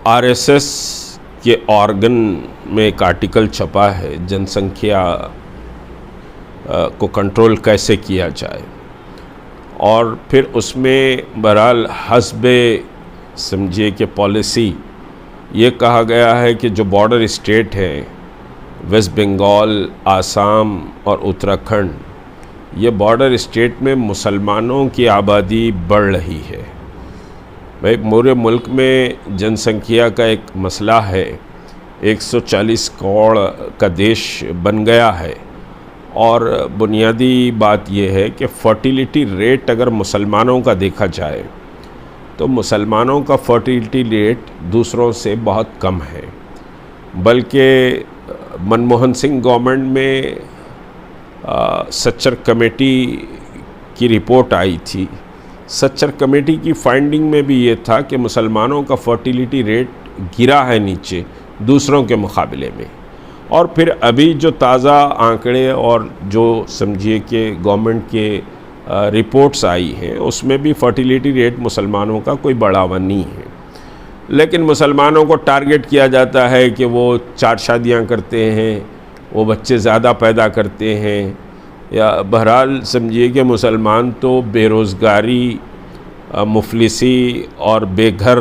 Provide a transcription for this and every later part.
RSS के organ में एक आर्टिकल छपा है, जनसंख्या को कंट्रोल कैसे किया जाए, और फिर उसमें बहरहाल हस्बे समझिए कि पॉलिसी ये कहा गया है कि जो बॉर्डर स्टेट हैं वेस्ट बंगाल, आसाम और उत्तराखंड, ये बॉर्डर स्टेट में मुसलमानों की आबादी बढ़ रही है। भाई पूरे मुल्क में जनसंख्या का एक मसला है, 140 करोड़ का देश बन गया है, और बुनियादी बात यह है कि फर्टिलिटी रेट अगर मुसलमानों का देखा जाए तो मुसलमानों का फर्टिलिटी रेट दूसरों से बहुत कम है। बल्कि मनमोहन सिंह गवर्नमेंट में सच्चर कमेटी की रिपोर्ट आई थी। सच्चर कमेटी की फाइंडिंग में भी ये था कि मुसलमानों का फर्टिलिटी रेट गिरा है नीचे दूसरों के मुकाबले में। और फिर अभी जो ताज़ा आंकड़े और जो समझिए कि गवर्नमेंट के रिपोर्ट्स आई हैं उसमें भी फर्टिलिटी रेट मुसलमानों का कोई बढ़ावा नहीं है। लेकिन मुसलमानों को टारगेट किया जाता है कि वो 4 शादियां करते हैं, वो बच्चे ज़्यादा पैदा करते हैं, या बहरहाल समझिए कि मुसलमान तो बेरोज़गारी, मुफलिसी और बेघर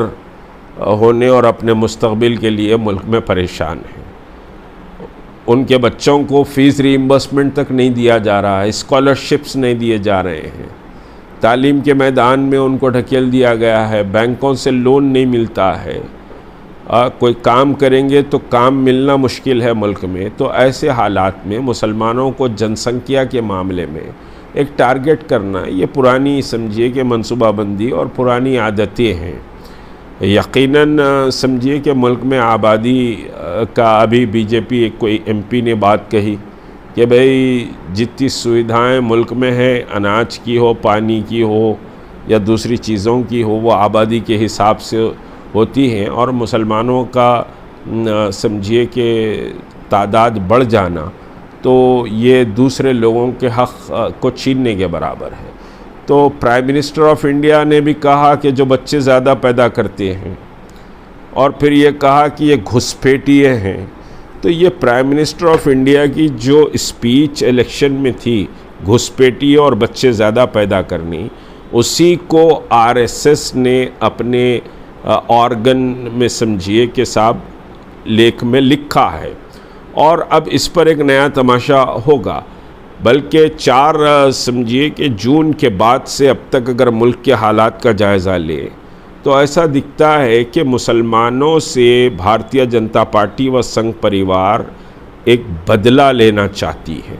होने और अपने मुस्तक़बिल के लिए मुल्क में परेशान हैं। उनके बच्चों को फ़ीस रीइंबर्समेंट तक नहीं दिया जा रहा है, स्कॉलरशिप्स नहीं दिए जा रहे हैं, तालीम के मैदान में उनको ढकेल दिया गया है, बैंकों से लोन नहीं मिलता है, कोई काम करेंगे तो काम मिलना मुश्किल है मुल्क में। तो ऐसे हालात में मुसलमानों को जनसंख्या के मामले में एक टारगेट करना, ये पुरानी समझिए कि मनसूबाबंदी और पुरानी आदतें हैं। यकीनन समझिए कि मुल्क में आबादी का अभी बीजेपी कोई एमपी ने बात कही कि भाई जितनी सुविधाएं मुल्क में हैं, अनाज की हो, पानी की हो या दूसरी चीज़ों की हो, वो आबादी के हिसाब से होती हैं, और मुसलमानों का समझिए कि तादाद बढ़ जाना तो ये दूसरे लोगों के हक़ को छीनने के बराबर है। तो प्राइम मिनिस्टर ऑफ इंडिया ने भी कहा कि जो बच्चे ज़्यादा पैदा करते हैं, और फिर ये कहा कि ये घुसपैठिए हैं। तो ये प्राइम मिनिस्टर ऑफ इंडिया की जो स्पीच इलेक्शन में थी, घुसपैठिए और बच्चे ज़्यादा पैदा करनी, उसी को आरएसएस ने अपने ऑर्गन में समझिए कि साहब लेख में लिखा है, और अब इस पर एक नया तमाशा होगा। बल्कि 4 समझिए कि जून के बाद से अब तक अगर मुल्क के हालात का जायज़ा ले तो ऐसा दिखता है कि मुसलमानों से भारतीय जनता पार्टी व संघ परिवार एक बदला लेना चाहती है,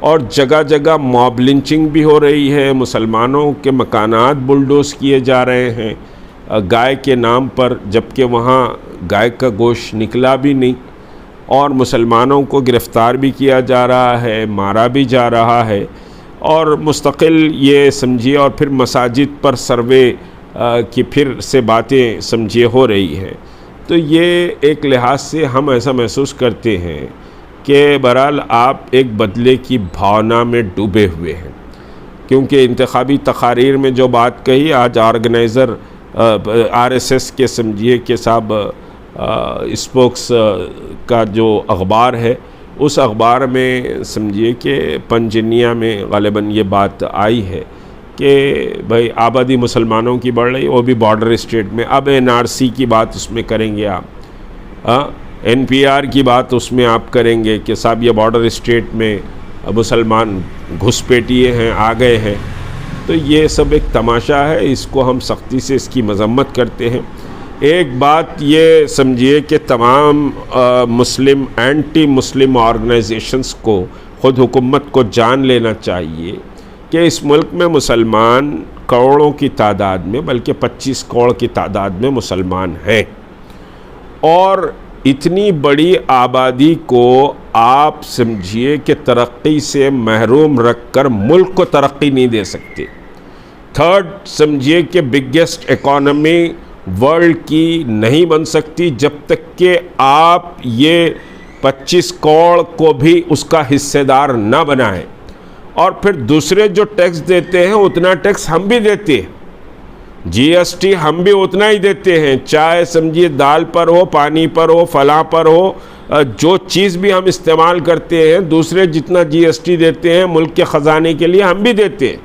और जगह जगह मॉब लिंचिंग भी हो रही है, मुसलमानों के मकानात बुलडोज़ किए जा रहे हैं गाय के नाम पर, जबकि वहाँ गाय का गोश्त निकला भी नहीं, और मुसलमानों को गिरफ़्तार भी किया जा रहा है, मारा भी जा रहा है, और मुस्तकिल ये समझिए। और फिर मसाजिद पर सर्वे की फिर से बातें समझिए हो रही है। तो ये एक लिहाज से हम ऐसा महसूस करते हैं कि बहरहाल आप एक बदले की भावना में डूबे हुए हैं, क्योंकि इंतखाबी तकारीर में जो बात कही, आज ऑर्गेनाइज़र आरएसएस के समझिए कि साहब स्पोक्स का जो अखबार है, उस अखबार में समझिए कि पंजनिया में ग़ालिबन ये बात आई है कि भाई आबादी मुसलमानों की बढ़ रही, वो भी बॉर्डर स्टेट में। अब एनआरसी की बात उसमें करेंगे आप, एनपीआर की बात उसमें आप करेंगे कि साहब ये बॉर्डर स्टेट में मुसलमान घुसपैठिए हैं, आ गए हैं। तो ये सब एक तमाशा है, इसको हम सख्ती से इसकी मजम्मत करते हैं। एक बात ये समझिए कि तमाम मुस्लिम एंटी मुस्लिम ऑर्गेनाइजेशंस को, ख़ुद हुकूमत को जान लेना चाहिए कि इस मुल्क में मुसलमान करोड़ों की तादाद में, बल्कि 25 करोड़ की तादाद में मुसलमान हैं, और इतनी बड़ी आबादी को आप समझिए कि तरक्की से महरूम रख कर मुल्क को तरक्की नहीं दे सकते। थर्ड समझिए कि बिगेस्ट इकॉनमी वर्ल्ड की नहीं बन सकती जब तक कि आप ये 25 करोड़ को भी उसका हिस्सेदार ना बनाएं, और फिर दूसरे जो टैक्स देते हैं उतना टैक्स हम भी देते हैं। जीएसटी हम भी उतना ही देते हैं, चाहे समझिए दाल पर हो, पानी पर हो, फलां पर हो, जो चीज़ भी हम इस्तेमाल करते हैं दूसरे जितना जीएसटी देते हैं मुल्क के ख़जाने के लिए हम भी देते हैं।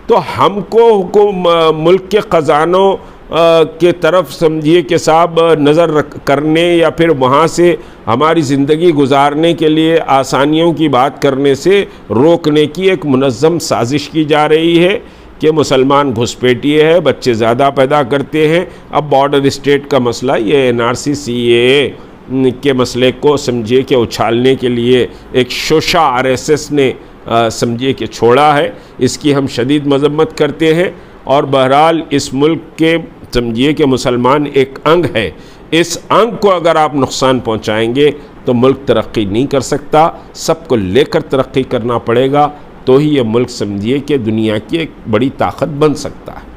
तो हमको मुल्क के ख़जानों के तरफ समझिए कि साहब नज़र करने या फिर वहाँ से हमारी ज़िंदगी गुजारने के लिए आसानियों की बात करने से रोकने की एक मुनज़्ज़म साजिश की जा रही है कि मुसलमान घुसपैठिए है, बच्चे ज़्यादा पैदा करते हैं। अब बॉर्डर स्टेट का मसला, ये एनआरसी CAA के मसले को समझिए कि उछालने के लिए एक शोशा RSS ने समझिए कि छोड़ा है, इसकी हम शदीद मजम्मत करते हैं। और बहरहाल इस मुल्क के समझिए कि मुसलमान एक अंग है, इस अंग को अगर आप नुकसान पहुंचाएंगे तो मुल्क तरक्की नहीं कर सकता। सबको लेकर तरक्की करना पड़ेगा, तो ही ये मुल्क समझिए कि दुनिया की एक बड़ी ताकत बन सकता है।